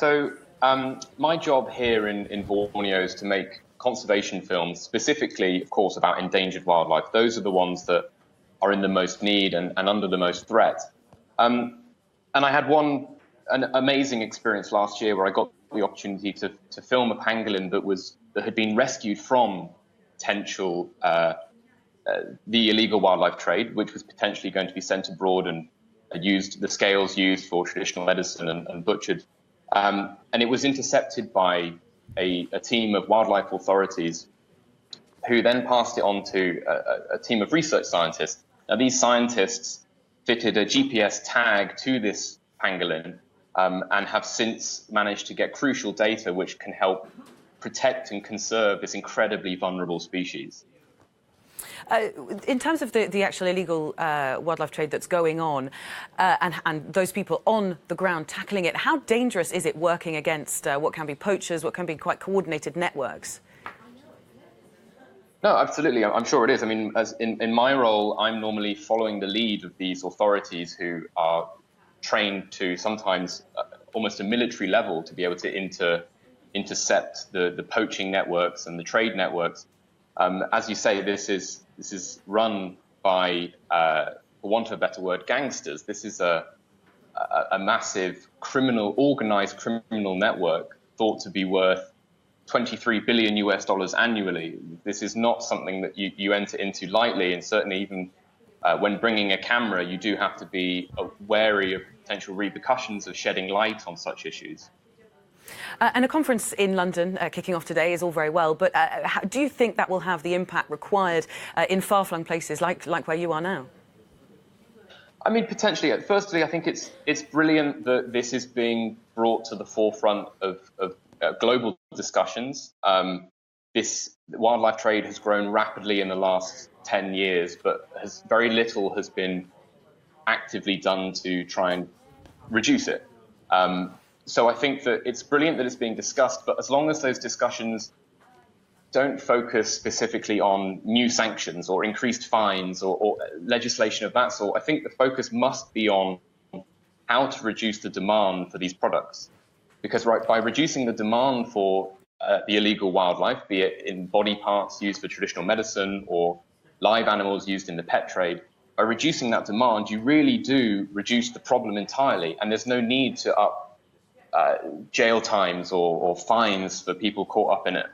My job here in Borneo is to make conservation films, specifically, of course, about endangered wildlife. Those are the ones that are in the most need and under the most threat. And I had an amazing experience last year where I got the opportunity to film a pangolin that had been rescued from potential the illegal wildlife trade, which was potentially going to be sent abroad and the scales used for traditional medicine and butchered. And it was intercepted by a team of wildlife authorities who then passed it on to a team of research scientists. Now, these scientists fitted a GPS tag to this pangolin and have since managed to get crucial data which can help protect and conserve this incredibly vulnerable species. In terms of the actual illegal wildlife trade that's going on and those people on the ground tackling it, how dangerous is it working against what can be poachers, what can be quite coordinated networks? No, absolutely. I'm sure it is. I mean, as in my role, I'm normally following the lead of these authorities who are trained to sometimes almost a military level to be able to intercept the poaching networks and the trade networks. As you say, this is run by, for want of a better word, gangsters. This is a massive organized criminal network thought to be worth $23 billion annually. This is not something that you enter into lightly, and certainly even when bringing a camera, you do have to be wary of potential repercussions of shedding light on such issues. And a conference in London kicking off today is all very well, but do you think that will have the impact required in far-flung places like where you are now? I mean, potentially. Firstly, I think it's brilliant that this is being brought to the forefront of global discussions. This wildlife trade has grown rapidly in the last 10 years, but very little has been actively done to try and reduce it. So I think that it's brilliant that it's being discussed, but as long as those discussions don't focus specifically on new sanctions or increased fines or legislation of that sort, I think the focus must be on how to reduce the demand for these products. Because by reducing the demand for the illegal wildlife, be it in body parts used for traditional medicine or live animals used in the pet trade, by reducing that demand, you really do reduce the problem entirely, and there's no need to up jail times or fines for people caught up in it.